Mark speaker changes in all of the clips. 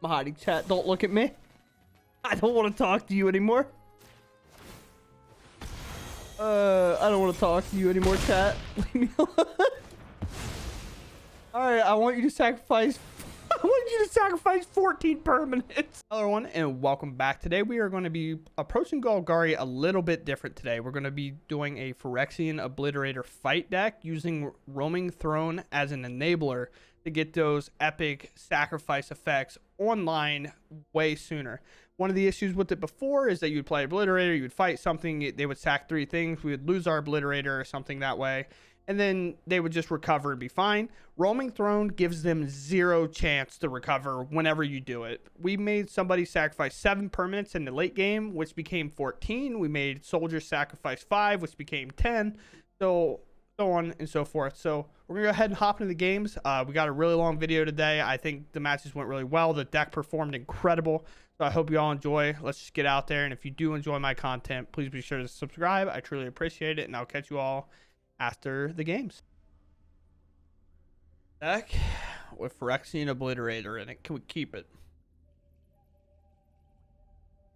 Speaker 1: I'm hiding, chat. Don't look at me. I don't want to talk to you anymore. I don't want to talk to you anymore, chat. Leave me alone. Alright, I want you to sacrifice 14 permanents. Hello everyone, and welcome back. Today we are going to be approaching Golgari a little bit different today. We're going to be doing a Phyrexian Obliterator fight deck using Roaming Throne as an enabler to get those epic sacrifice effects online way sooner. One of the issues with it before is that you'd play Obliterator, you would fight something, they would sack 3 things, we would lose our Obliterator or something that way, and then they would just recover and be fine. Roaming Throne gives them 0 chance to recover whenever you do it. We made somebody sacrifice 7 permanents in the late game, which became 14. We made soldiers sacrifice 5, which became 10. So on and so forth. So we're gonna go ahead and hop into the games. We got a really long video today. I think the matches went really well. The deck performed incredible. So I hope you all enjoy. Let's just get out there. And if you do enjoy my content, please be sure to subscribe. I truly appreciate it. And I'll catch you all after the games. Deck with Phyrexian Obliterator in it. Can we keep it?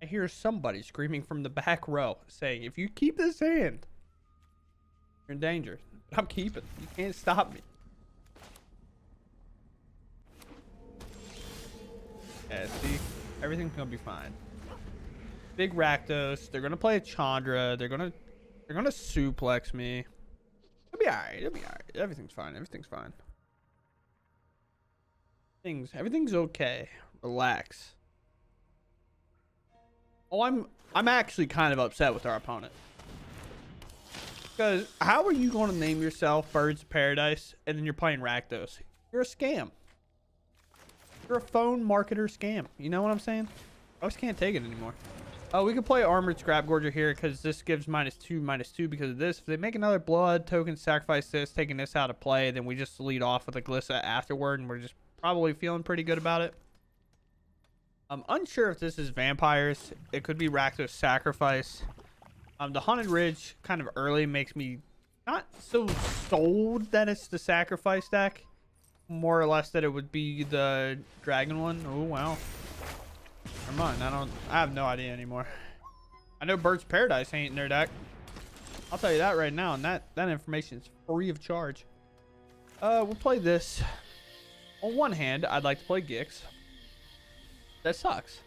Speaker 1: I hear somebody screaming from the back row saying, if you keep this hand, you're in danger. But I'm keeping. You can't stop me. Yeah, see? Everything's gonna be fine. Big Rakdos. They're gonna play a Chandra. They're gonna suplex me. It'll be alright. It'll be alright. Everything's fine. Everything's fine. Everything's okay. Relax. Oh, I'm actually kind of upset with our opponent. Because how are you going to name yourself Birds of Paradise and then you're playing Rakdos? You're a scam. You're a phone marketer scam. You know what I'm saying? I just can't take it anymore. Oh, we could play Armored Scrapgorger here because this gives -2/-2 because of this. If they make another blood token, sacrifice this, taking this out of play, then we just lead off with a Glissa afterward, and we're just probably feeling pretty good about it. I'm unsure if this is vampires. It could be Rakdos sacrifice. The Haunted Ridge kind of early makes me not so sold that it's the sacrifice deck. More or less that it would be the dragon one. Oh wow. Never mind. I have no idea anymore. I know Birds of Paradise ain't in their deck. I'll tell you that right now, and that information is free of charge. We'll play this. On one hand, I'd like to play Gix. That sucks.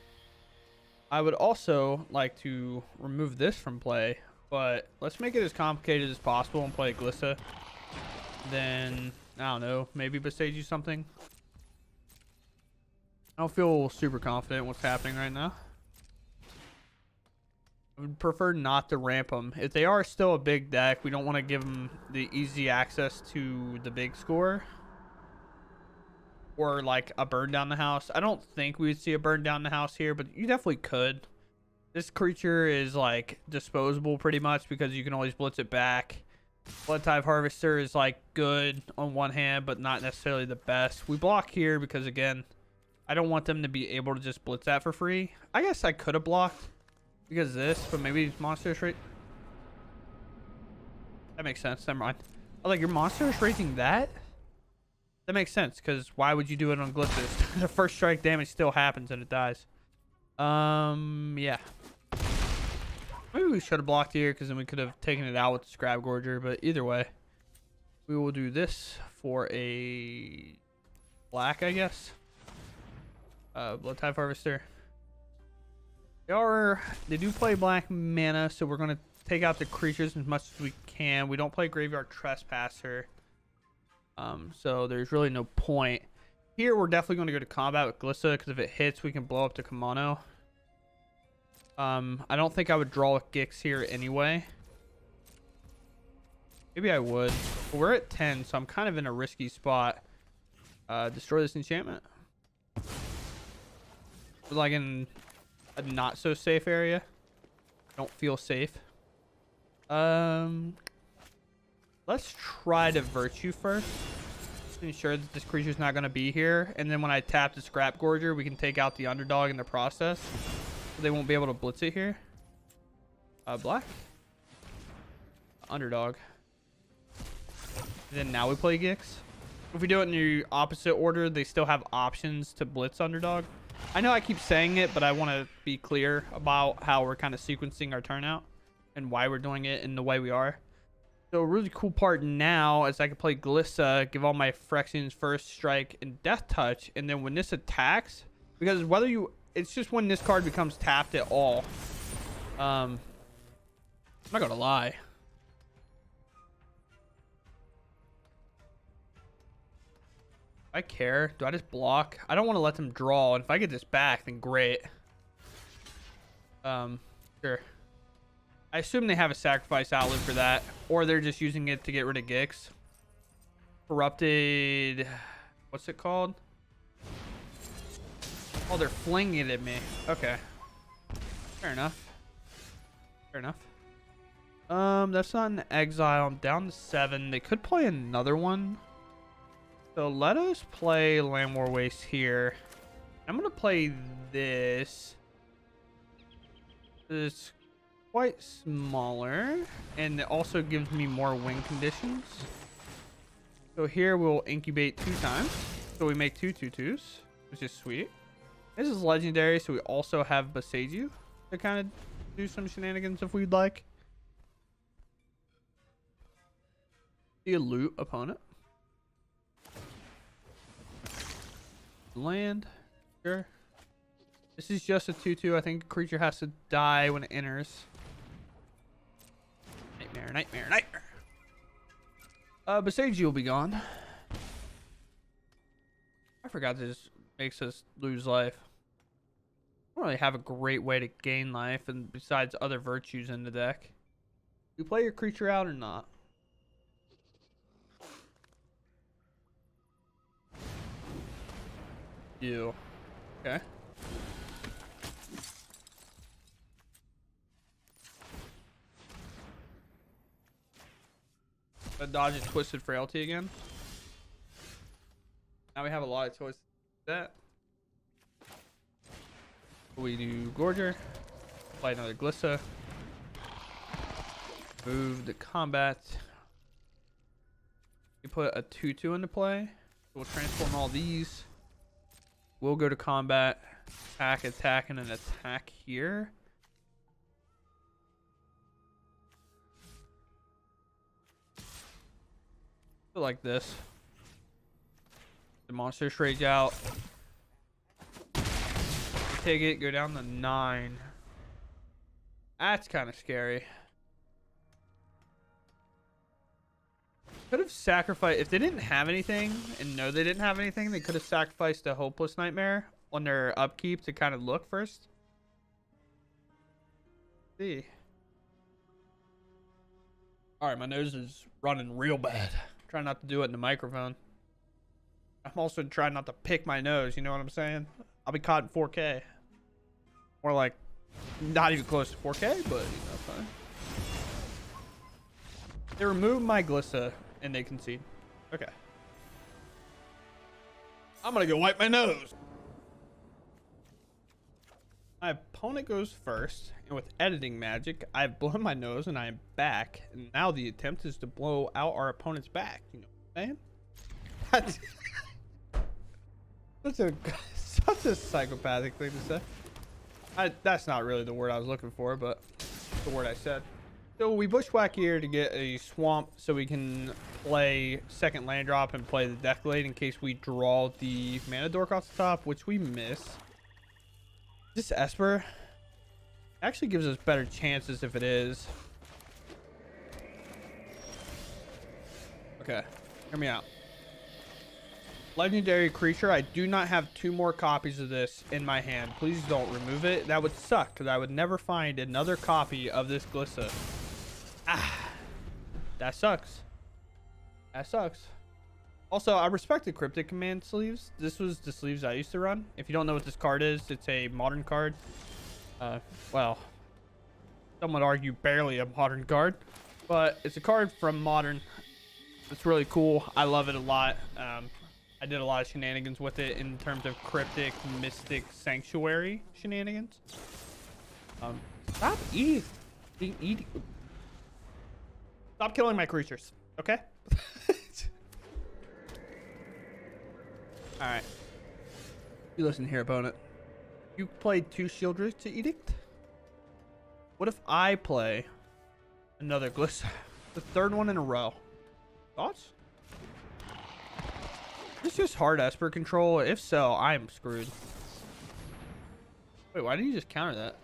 Speaker 1: I would also like to remove this from play, but let's make it as complicated as possible and play Glissa. Then I don't know, maybe bestage you something. I don't feel super confident in what's happening right now. I would prefer not to ramp them. If they are still a big deck, we don't want to give them the easy access to the big score. Or like a burn down the house. I don't think we would see a burn down the house here, but you definitely could. This creature is like disposable pretty much because you can always blitz it back. Blood Type Harvester is like good on one hand, but not necessarily the best. We block here because again, I don't want them to be able to just blitz that for free. I guess I could have blocked because of this, but maybe monster rate. That makes sense. Never mind. Oh, like your monster is rating that? That makes sense, because why would you do it on Glitches? The first strike damage still happens and it dies. Yeah. Maybe we should have blocked here, because then we could have taken it out with the Scrap Gorger, but either way. We will do this for a black, I guess. Blood Type Harvester. They do play black mana, so we're going to take out the creatures as much as we can. We don't play Graveyard Trespasser. So there's really no point. Here, we're definitely going to go to combat with Glissa, because if it hits, we can blow up the Kimono. I don't think I would draw with Gix here anyway. Maybe I would. But we're at 10, so I'm kind of in a risky spot. Destroy this enchantment. We're like in a not so safe area. Don't feel safe. Let's try to Virtue first. Just ensure that this creature's not going to be here. And then when I tap the Scrap Gorger, we can take out the underdog in the process. So they won't be able to blitz it here. Black. Underdog. And then now we play Gix. If we do it in the opposite order, they still have options to blitz underdog. I know I keep saying it, but I want to be clear about how we're kind of sequencing our turnout and why we're doing it in the way we are. So a really cool part now is I can play Glissa, give all my Phyrexians first strike and death touch, and then when this attacks, because whether you, it's just when this card becomes tapped at all. I'm not gonna lie. I care. Do I just block? I don't want to let them draw, and if I get this back, then great. Sure. I assume they have a sacrifice outlet for that, or they're just using it to get rid of Gix. Corrupted. What's it called? Oh, they're flinging it at me. Okay. Fair enough. Fair enough. That's not an exile. I'm down to 7. They could play another one. So let us play Land War Waste here. I'm gonna play this. It's quite smaller, and it also gives me more win conditions. So here we'll incubate 2 times. So we make 2 2/2s, which is sweet. This is legendary, so we also have Besiege You to kind of do some shenanigans if we'd like. See a loot opponent. Land. Sure. This is just a 2/2. I think a creature has to die when it enters. Nightmare, nightmare, nightmare. Besiege You will be gone. I forgot this makes us lose life. I don't really have a great way to gain life, and besides other virtues in the deck. You play your creature out or not? You. Okay. Dodge a Twisted Frailty again. Now we have a lot of choices. That we do Gorger, play another Glissa, move the combat. You put a 2/2 into play. We'll transform all these. We'll go to combat, attack, attack, and an attack here. Like this. The monsters rage out. Take it, go down to 9. That's kind of scary. Could have sacrificed, if they didn't have anything, and no they didn't have anything, they could have sacrificed a Hopeless Nightmare on their upkeep to kind of look first. Let's see. Alright, my nose is running real bad. Try not to do it in the microphone. I'm also trying not to pick my nose, you know what I'm saying? I'll be caught in 4K. Or like, not even close to 4K, but you know, fine. They removed my Glissa and they concede. Okay. I'm gonna go wipe my nose. My opponent goes first, and with editing magic, I've blown my nose and I am back. And now the attempt is to blow out our opponent's back. You know what I'm saying? Such a psychopathic thing to say. That's not really the word I was looking for, but the word I said. So we bushwhack here to get a swamp so we can play second land drop and play the Decklist in case we draw the mana dork off the top, which we miss. This Esper actually gives us better chances if it is. Okay, hear me out. Legendary creature. I do not have 2 more copies of this in my hand. Please don't remove it. That would suck because I would never find another copy of this Glissa. Ah, that sucks. That sucks. Also, I respect the Cryptic Command sleeves. This was the sleeves I used to run. If you don't know what this card is, it's a modern card. Well, some would argue barely a modern card, but it's a card from modern. It's really cool. I love it a lot. I did a lot of shenanigans with it in terms of Cryptic, Mystic, Sanctuary shenanigans. Stop eating. Stop killing my creatures, okay? All right. You listen here, opponent. You played 2 Shieldrick to Edict? What if I play another Gliss? The 3rd one in a row. Thoughts? Is this just hard Esper control? If so, I'm screwed. Wait, why didn't you just counter that?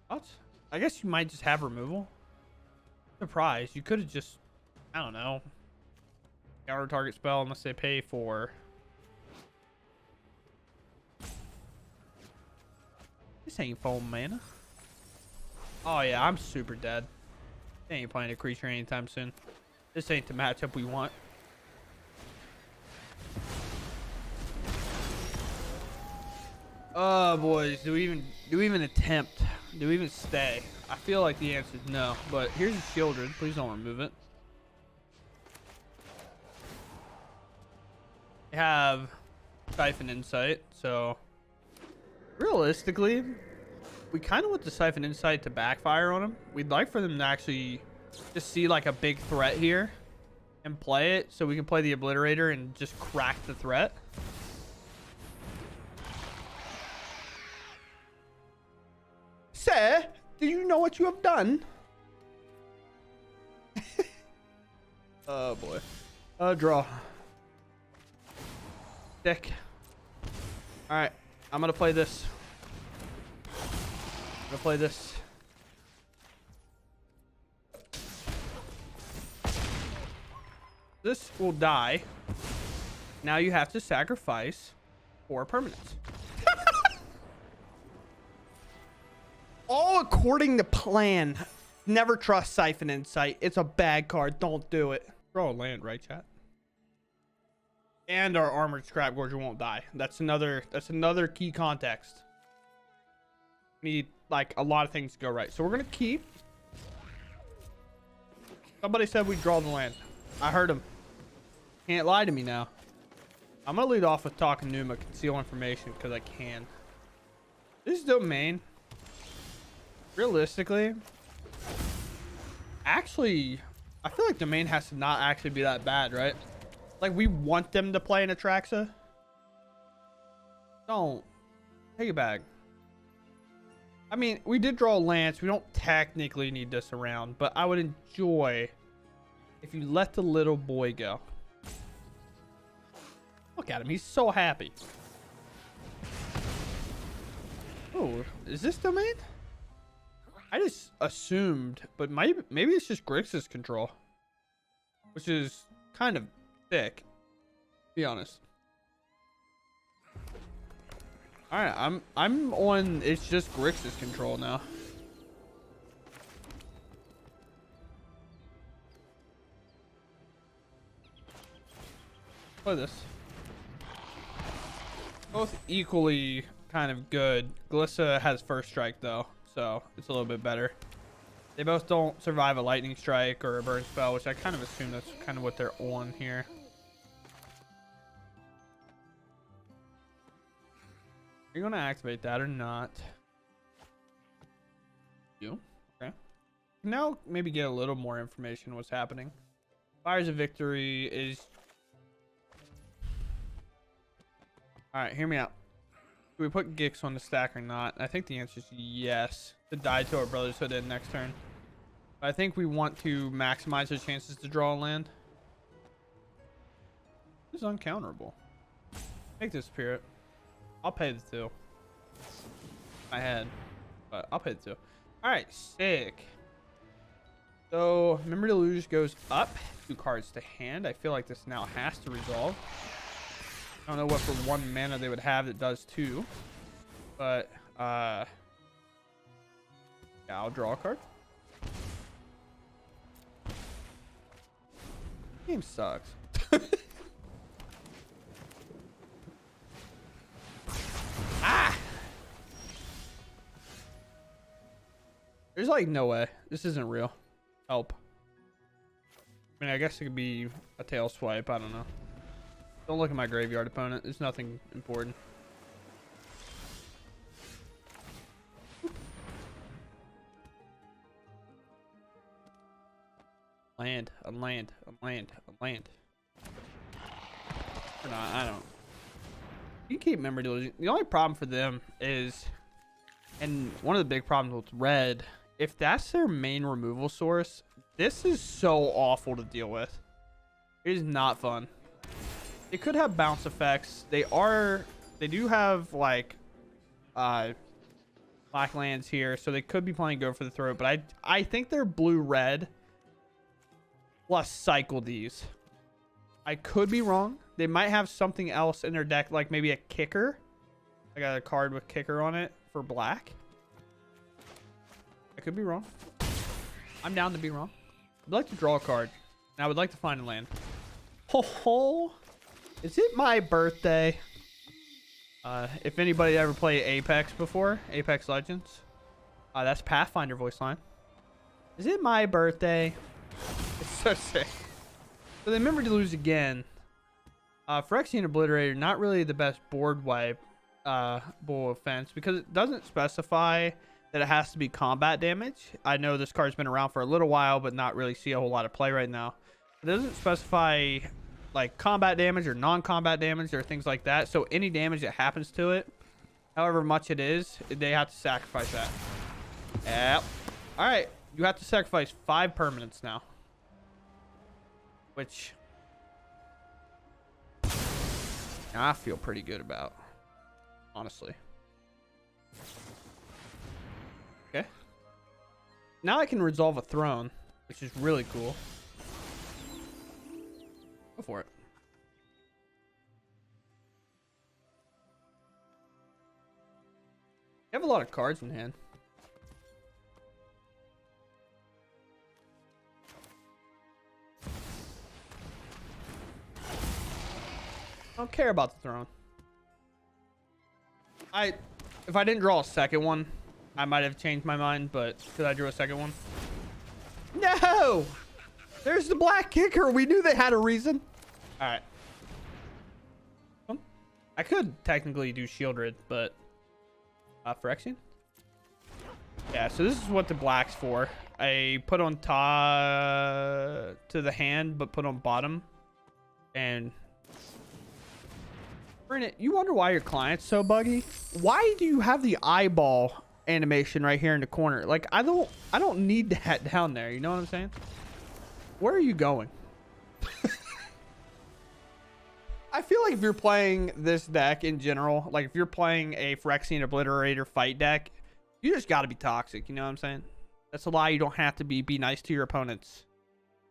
Speaker 1: Thoughts? I guess you might just have removal. Surprise. You could have just, I don't know, counter target spell unless they pay for. This ain't foam mana. Oh yeah, I'm super dead. They ain't playing a creature anytime soon. This ain't the matchup we want. Oh boys, do we even attempt? Do we even stay? I feel like the answer is no, but here's a Shieldred. Please don't remove it. We have Siphon Insight, so realistically, we kind of want the Siphon Insight to backfire on them. We'd like for them to actually just see like a big threat here and play it, so we can play the Obliterator and just crack the threat. Sir, do you know what you have done? Oh boy. Draw. Deck. Alright, I'm gonna play this. I'm gonna play this. This will die. Now you have to sacrifice 4 permanents. All according to plan. Never trust Siphon Insight. It's a bad card. Don't do it. Draw a land, right, chat? And our Armored Scrap Gorger won't die. That's another key context. Need like a lot of things to go right. So we're gonna keep. Somebody said we draw the land. I heard him. Can't lie to me now. I'm gonna lead off with Talking Numa, conceal information, because I can. This domain, realistically, actually, I feel like domain has to not actually be that bad, right? Like, we want them to play an Atraxa. Don't. Take it back. I mean, we did draw a Lance. We don't technically need this around, but I would enjoy if you let the little boy go. Look at him. He's so happy. Oh, is this domain? I just assumed, but maybe it's just Grixis control, which is kind of thick, to be honest. All right, I'm on. It's just Grixis control now. Play this. Both equally kind of good. Glissa has first strike though, so it's a little bit better. They both don't survive a lightning strike or a burn spell, which I kind of assume that's kind of what they're on here. Are you going to activate that or not? You? Okay. Now maybe get a little more information what's happening. Fires of Victory is... Alright, hear me out. Do we put Gix on the stack or not? I think the answer is yes. To die to our Brother's Hood in next turn. But I think we want to maximize our chances to draw a land. This is uncounterable. Make this Spirit. I'll pay the 2. I had, but I'll pay the 2. All right, sick. So Memory Deluge goes up. 2 cards to hand. I feel like this now has to resolve. I don't know what for 1 mana they would have that does 2, but yeah, I'll draw a card. Game sucks. Ah! There's like no way. This isn't real. Help. I mean, I guess it could be a tail swipe. I don't know. Don't look at my graveyard opponent. There's nothing important. Land, a land, a land, a land. Or not, I don't. You keep memory delusion. The only problem for them is, and one of the big problems with red, if that's their main removal source, this is so awful to deal with. It is not fun. It could have bounce effects. They do have like black lands here, so they could be playing go for the throat, but I think they're blue red plus cycle these. I could be wrong. They might have something else in their deck, like maybe a kicker. I got a card with kicker on it for black. I could be wrong. I'm down to be wrong. I'd like to draw a card, and I would like to find a land. Ho ho! Is it my birthday? If anybody ever played Apex before, Apex Legends, that's Pathfinder voice line. Is it my birthday? It's so sick. So they remember to lose again. Phyrexian Obliterator, not really the best board wipe bull offense, because it doesn't specify that it has to be combat damage. I know this card's been around for a little while, but not really see a whole lot of play right now. It doesn't specify like combat damage or non-combat damage or things like that. So any damage that happens to it, however much it is, they have to sacrifice that. Yep. All right. You have to sacrifice 5 permanents now. Which I feel pretty good about, honestly. Okay. Now I can resolve a throne, which is really cool. Go for it. You have a lot of cards in hand. I don't care about the throne. If I didn't draw a second one, I might have changed my mind, but because I drew a second one. No! There's the black kicker. We knew they had a reason. All right. I could technically do Shieldred, but Phyrexian? Yeah, so this is what the black's for. I put on top to the hand, but put on bottom. And Bernit, you wonder why your client's so buggy? Why do you have the eyeball animation right here in the corner? Like, I don't need that down there. You know what I'm saying? Where are you going? I feel like if you're playing this deck in general, like if you're playing a Phyrexian Obliterator fight deck, you just got to be toxic. You know what I'm saying? That's a lie. You don't have to be. Be nice to your opponents.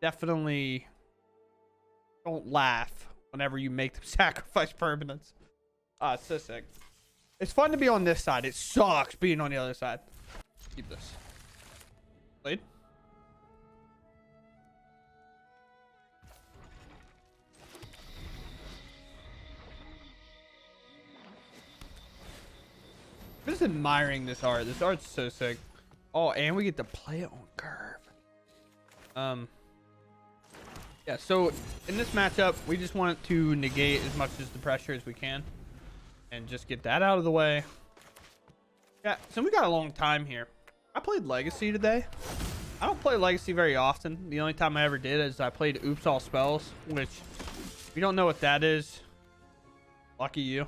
Speaker 1: Definitely don't laugh whenever you make them sacrifice permanents. It's so sick. It's fun to be on this side. It sucks being on the other side. Keep this. Blade. I'm just admiring this art. This art's so sick. Oh, and we get to play it on curve. Yeah, so in this matchup, we just want to negate as much as the pressure as we can. And just get that out of the way. Yeah, so we got a long time here. I played Legacy today. I don't play Legacy very often. The only time I ever did is I played Oops All Spells, which, if you don't know what that is, lucky you.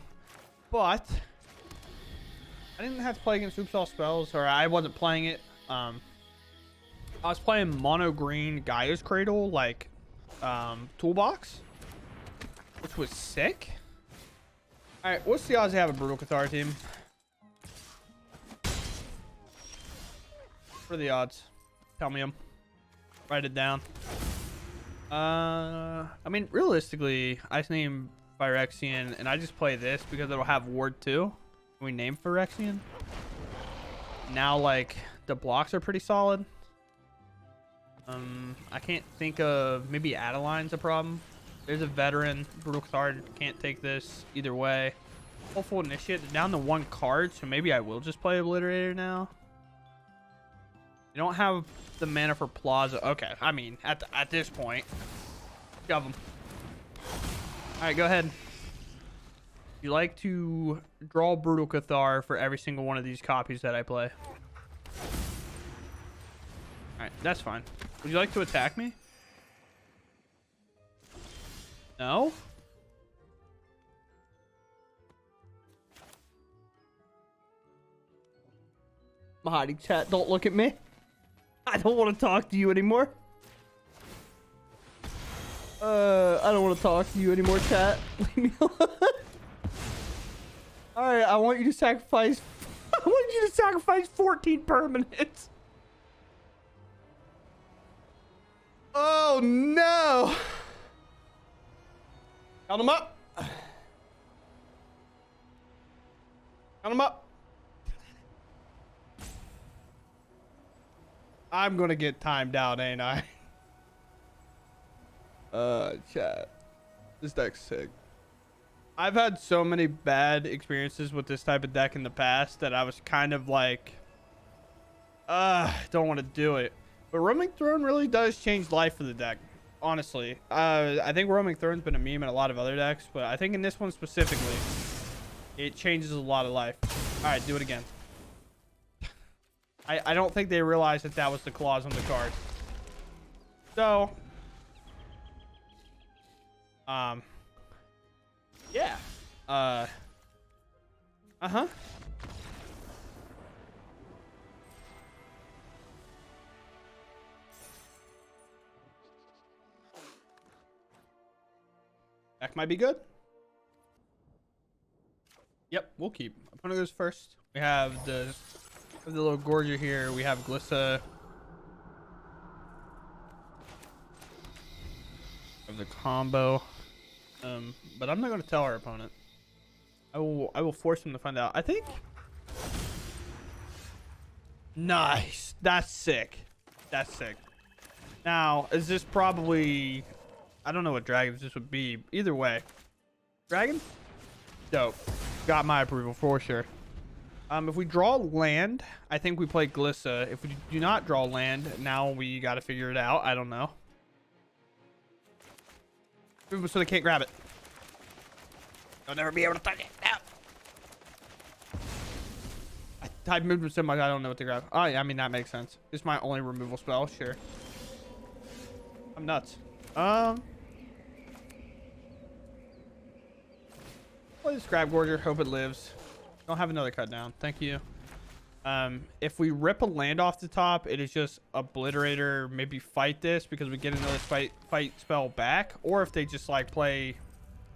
Speaker 1: But I didn't have to play against Oops All Spells, or I wasn't playing it. I was playing mono green Gaia's Cradle, like toolbox, which was sick. All right, what's the odds they have a Brutal Cathar team? What are the odds? Tell me them. Write it down. I mean, realistically, I just name Phyrexian, and I just play this because it'll have Ward 2. We name Phyrexian. Now, like, the blocks are pretty solid. I can't think of, maybe Adeline's a problem. There's a veteran. Brutal Cathar can't take this either way. Hopeful Initiate down to 1 card, so maybe I will just play Obliterator now. You don't have the mana for Plaza. Okay, I mean, at this point, shove them. All right, go ahead. You like to draw Brutal Cathar for every single one of these copies that I play. All right, that's fine. Would you like to attack me? No? I'm hiding, chat. Don't look at me. I don't want to talk to you anymore. I don't want to talk to you anymore, chat. Leave me alone. All right, I want you to sacrifice. I want you to sacrifice 14 permanents. Oh no! Count them up. Count them up. I'm gonna get timed out, ain't I? Chat. This deck's sick. I've had so many bad experiences with this type of deck in the past that I was kind of like, don't want to do it. But Roaming Throne really does change life for the deck, honestly. I think Roaming Throne's been a meme in a lot of other decks, but I think in this one specifically, it changes a lot of life. All right, do it again. I don't think they realized that that was the clause on the card. So, yeah. Uh-huh. That might be good. Yep, we'll keep. Opponent goes first. We have the little Gorger here. We have Glissa. Of the combo. But I'm not going to tell our opponent. I will force him to find out. I think. Nice. That's sick. That's sick. Now, is this probably... I don't know what dragons this would be. Either way. Dragon? Dope. Got my approval for sure. If we draw land, I think we play Glissa. If we do not draw land, now we got to figure it out. I don't know. So they can't grab it. They'll never be able to touch it. No. I type movement so much I don't know what to grab. Oh yeah, I mean that makes sense. This is my only removal spell. Sure. I'm nuts. Play this Grab Gorger. Hope it lives. Don't have another cut down. Thank you. If we rip a land off the top, it is just Obliterator. Maybe fight this because we get another fight spell back. Or if they just like play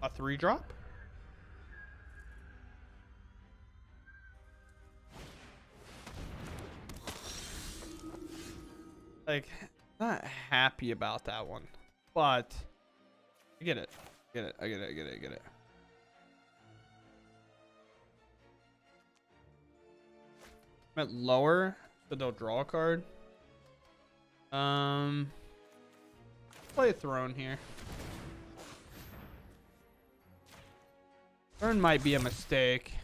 Speaker 1: a 3-drop. Like, not happy about that one, but I get it. I get it. At lower, so they'll draw a card. Play a Throne here. Throne might be a mistake.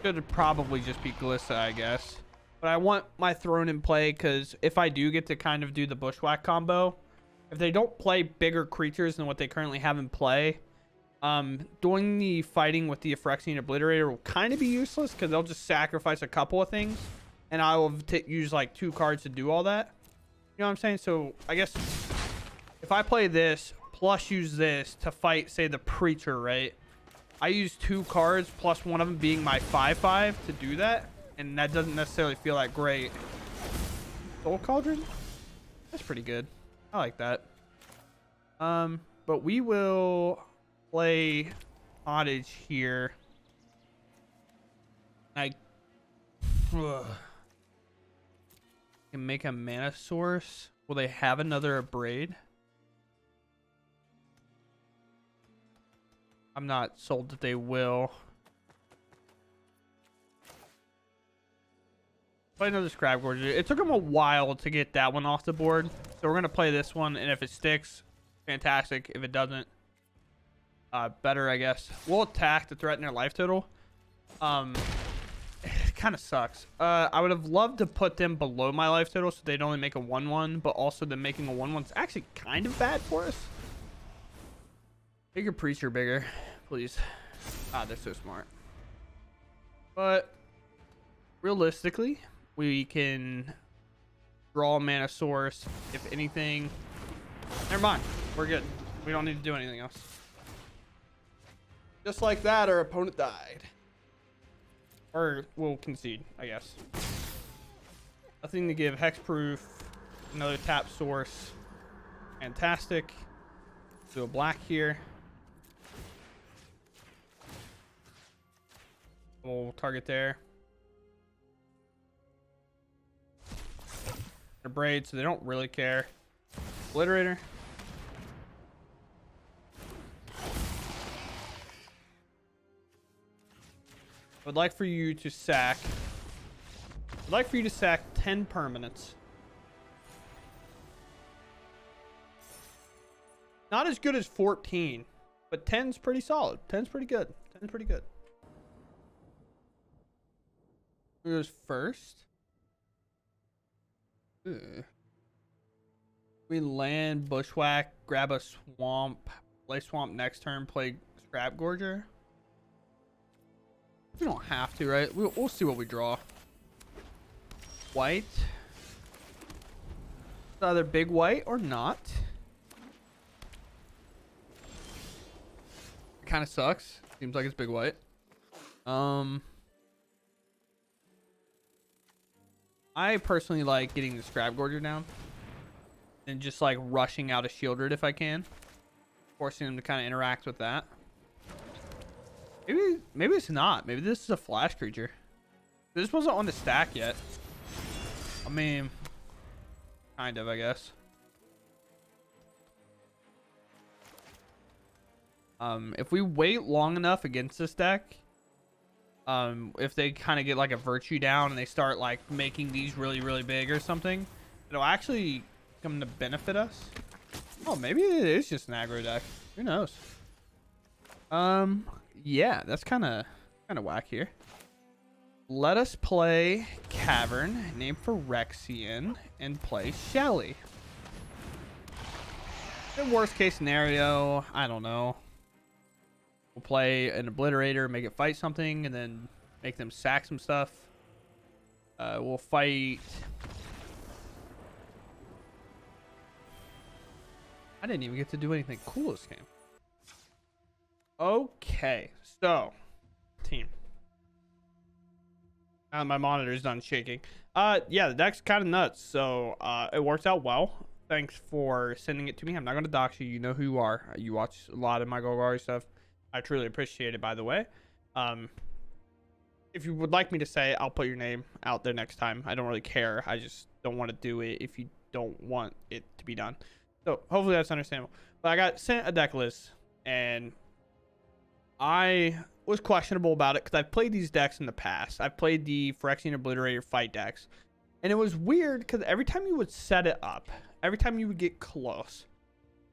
Speaker 1: Should probably just be Glissa, I guess. But I want my Throne in play because if I do get to kind of do the Bushwhack combo, if they don't play bigger creatures than what they currently have in play, doing the fighting with the Phyrexian Obliterator will kind of be useless because they'll just sacrifice a couple of things and I will use like 2 cards to do all that. You know what I'm saying? So I guess if I play this plus use this to fight, say, the Preacher, right? I use 2 cards plus one of them being my 5/5 to do that, and that doesn't necessarily feel that great. Soul Cauldron? That's pretty good. I like that. But we will play Cottage here. I can make a mana source. Will they have another Abrade? I'm not sold that they will. Play another Scrap Gorge. It took them a while to get that one off the board. So we're going to play this one. And if it sticks, fantastic. If it doesn't, better, I guess. We'll attack to threaten their life total. It kind of sucks. I would have loved to put them below my life total so they'd only make a 1/1. But also them making a 1/1 is actually kind of bad for us. Make your Preacher bigger, please. Ah, they're so smart. But realistically, we can draw a mana source. If anything, never mind. We're good. We don't need to do anything else. Just like that, our opponent died. Or we'll concede, I guess. Nothing to give. Hexproof. Another tap source. Fantastic. Do a black here. We'll target there. They're braid, so they don't really care. Obliterator. I would like for you to sack. I'd like for you to sack 10 permanents. Not as good as 14, but 10's pretty solid. 10's pretty good. 10's pretty good. Who goes first? Ugh. We land, bushwhack, grab a swamp, play swamp next turn, play scrap gorger. We don't have to, right? We'll see what we draw. White. It's either big white or not. It kind of sucks. Seems like it's big white. I personally like getting the scrap gorger down and just like rushing out a shieldred if I can, forcing them to kind of interact with that. Maybe it's not. Maybe this is a flash creature. This wasn't on the stack yet. I mean, kind of, I guess. If we wait long enough against this deck, if they kind of get like a virtue down and they start like making these really, really big or something, it'll actually come to benefit us. Oh, maybe it is just an aggro deck. Who knows? Yeah, that's kind of whack here. Let us play Cavern, named Phyrexian, and play Shelly. In worst case scenario, I don't know. We'll play an Obliterator, make it fight something, and then make them sack some stuff. We'll fight... I didn't even get to do anything cool this game. Okay, so team. Now my monitor's done shaking. Yeah, the deck's kind of nuts. So it worked out well. Thanks for sending it to me. I'm not gonna dox you. You know who you are. You watch a lot of my Golgari stuff. I truly appreciate it, by the way. If you would like me to say, I'll put your name out there next time. I don't really care. I just don't want to do it if you don't want it to be done. So hopefully that's understandable. But I got sent a deck list and I was questionable about it because I've played these decks in the past. I've played the Phyrexian Obliterator fight decks. And it was weird because every time you would set it up, every time you would get close,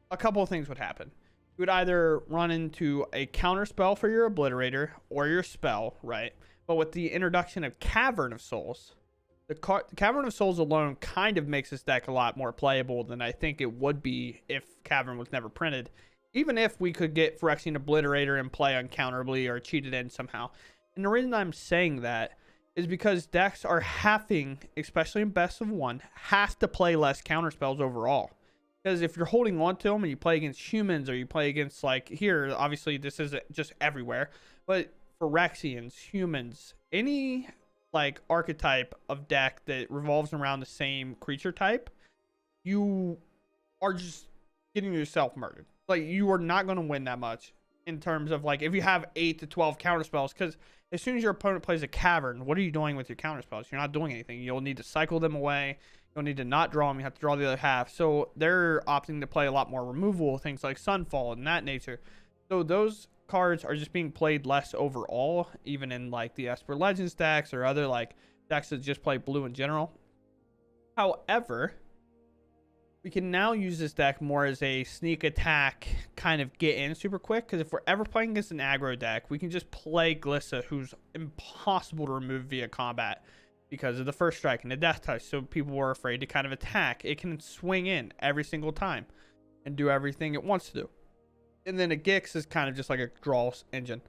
Speaker 1: a couple of things would happen. You would either run into a counter spell for your Obliterator or your spell, right? But with the introduction of Cavern of Souls, the Cavern of Souls alone kind of makes this deck a lot more playable than I think it would be if Cavern was never printed. Even if we could get Phyrexian Obliterator and play uncounterably or cheat it in somehow. And the reason I'm saying that is because decks are having, especially in best of one, have to play less counterspells overall. Because if you're holding on to them and you play against humans or you play against, like, here, obviously this isn't just everywhere, but Phyrexians, humans, any like archetype of deck that revolves around the same creature type, you are just getting yourself murdered. Like, you are not going to win that much in terms of, like, if you have 8 to 12 counterspells, because as soon as your opponent plays a Cavern, what are you doing with your counterspells? You're not doing anything. You'll need to cycle them away. You'll need to not draw them. You have to draw the other half. So they're opting to play a lot more removal, things like Sunfall and that nature. So those cards are just being played less overall, even in, like, the Esper Legends decks or other, like, decks that just play blue in general. However, we can now use this deck more as a sneak attack, kind of get in super quick. Because if we're ever playing against an aggro deck, we can just play Glissa, who's impossible to remove via combat because of the first strike and the death touch. So people were afraid to kind of attack. It can swing in every single time and do everything it wants to do. And then a Gix is kind of just like a draw engine.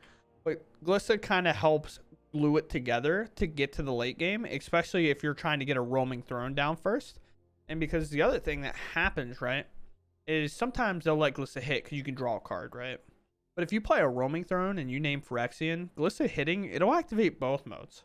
Speaker 1: But Glissa kind of helps glue it together to get to the late game, especially if you're trying to get a roaming throne down first. And because the other thing that happens, right, is sometimes they'll let Glissa hit because you can draw a card, right? But if you play a roaming throne and you name Phyrexian, Glissa hitting, it'll activate both modes.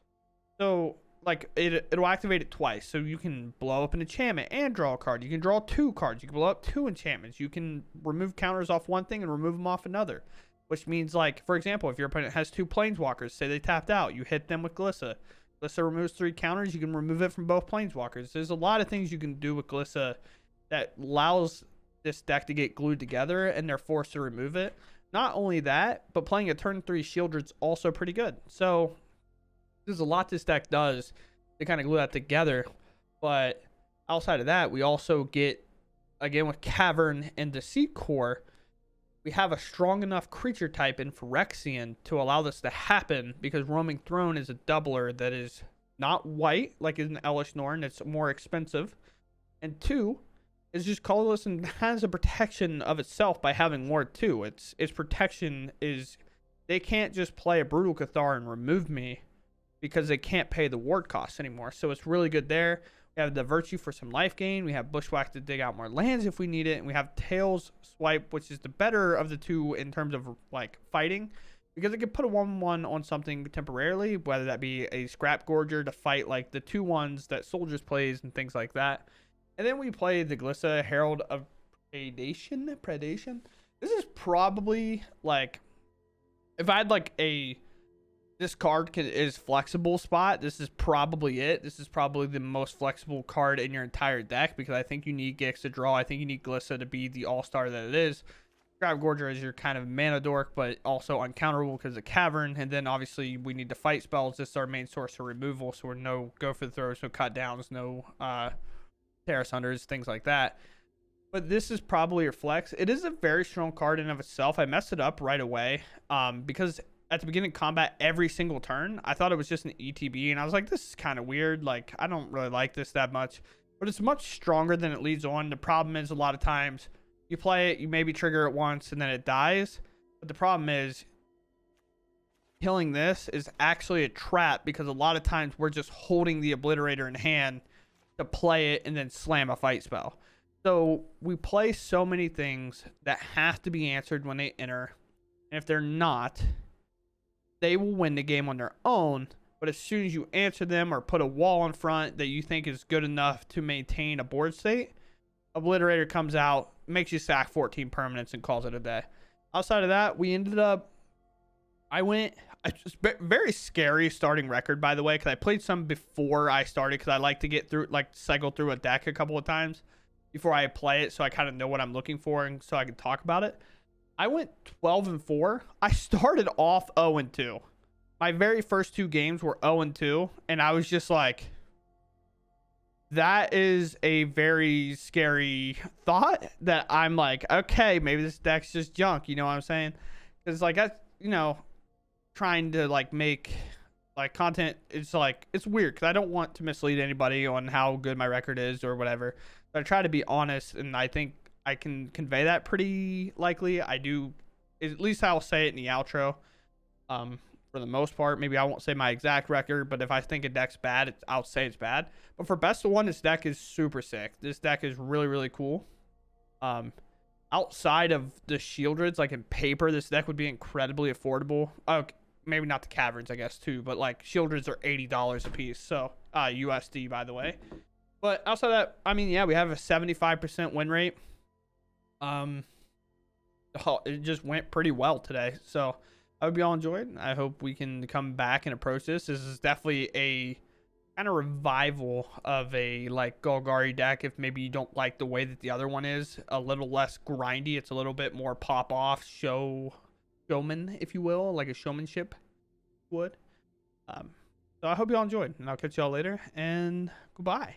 Speaker 1: So like it'll activate it twice. So you can blow up an enchantment and draw a card. You can draw 2 cards. You can blow up 2 enchantments. You can remove counters off one thing and remove them off another. Which means, like, for example, if your opponent has 2 planeswalkers, say they tapped out, you hit them with Glissa. Glissa removes 3 counters. You can remove it from both planeswalkers. There's a lot of things you can do with Glissa that allows this deck to get glued together, and they're forced to remove it. Not only that, but playing a turn 3 Shieldred's also pretty good. So there's a lot this deck does to kind of glue that together. But outside of that, we also get, again, with Cavern and Deceit Core, we have a strong enough creature type in Phyrexian to allow this to happen, because Roaming Throne is a doubler that is not white like in Elish Norn. It's more expensive. And 2, is just colorless and has a protection of itself by having Ward 2. Its protection is, they can't just play a Brutal Cathar and remove me because they can't pay the ward costs anymore. So it's really good there. We have the Virtue for some life gain. We have Bushwhack to dig out more lands if we need it. And we have Tails Swipe, which is the better of the 2 in terms of like fighting, because it can put a 1/1 on something temporarily, whether that be a Scrap Gorger to fight like the 2/1s that Soldiers plays and things like that. And then we play the Glissa Herald of Predation. This is probably like, if I had like a, this card is flexible spot, this is probably it. This is probably the most flexible card in your entire deck, because I think you need Gix to draw. I think you need Glissa to be the all-star that it is. Scrap Gorger is your kind of mana dork, but also uncounterable because of Cavern. And then obviously we need to fight spells. This is our main source of removal, so we're no go for the throws, no cut downs, no Terrace Hunters, things like that. But this is probably your flex. It is a very strong card in of itself. I messed it up right away because at the beginning of combat, every single turn, I thought it was just an ETB, and I was like, this is kind of weird. Like, I don't really like this that much. But it's much stronger than it leads on. The problem is, a lot of times you play it, you maybe trigger it once, and then it dies. But the problem is, killing this is actually a trap, because a lot of times we're just holding the Obliterator in hand to play it and then slam a fight spell. So we play so many things that have to be answered when they enter. And if they're not, they will win the game on their own. But as soon as you answer them or put a wall in front that you think is good enough to maintain a board state, Obliterator comes out, makes you sack 14 permanents and calls it a day. Outside of that, we ended up, it's very scary starting record, by the way, because I played some before I started, because I like to get through, like, cycle through a deck a couple of times before I play it, so I kind of know what I'm looking for and so I can talk about it. I went 12-4. I started off 0-2. My very first 2 games were 0-2, and I was just like, that is a very scary thought, that I'm like, okay, maybe this deck's just junk, you know what I'm saying? Because, like, trying to like make like content, it's like, it's weird because I don't want to mislead anybody on how good my record is or whatever, but I try to be honest, and I think I can convey that pretty likely. I do, at least I'll say it in the outro. For the most part, maybe I won't say my exact record, but if I think a deck's bad, I'll say it's bad. But for best of 1, this deck is super sick. This deck is really, really cool. Outside of the Shieldreds, like in paper, this deck would be incredibly affordable. Maybe not the Caverns, I guess, too, but like Shieldreds are $80 a piece. So USD, by the way. But outside of that, I mean, yeah, we have a 75% win rate. It just went pretty well today. So I hope you all enjoyed. I hope we can come back and approach this. This is definitely a kind of revival of a like Golgari deck. If maybe you don't like the way that the other one is, a little less grindy. It's a little bit more pop off, showman, if you will, like a showmanship would. So I hope you all enjoyed, and I'll catch you all later, and goodbye.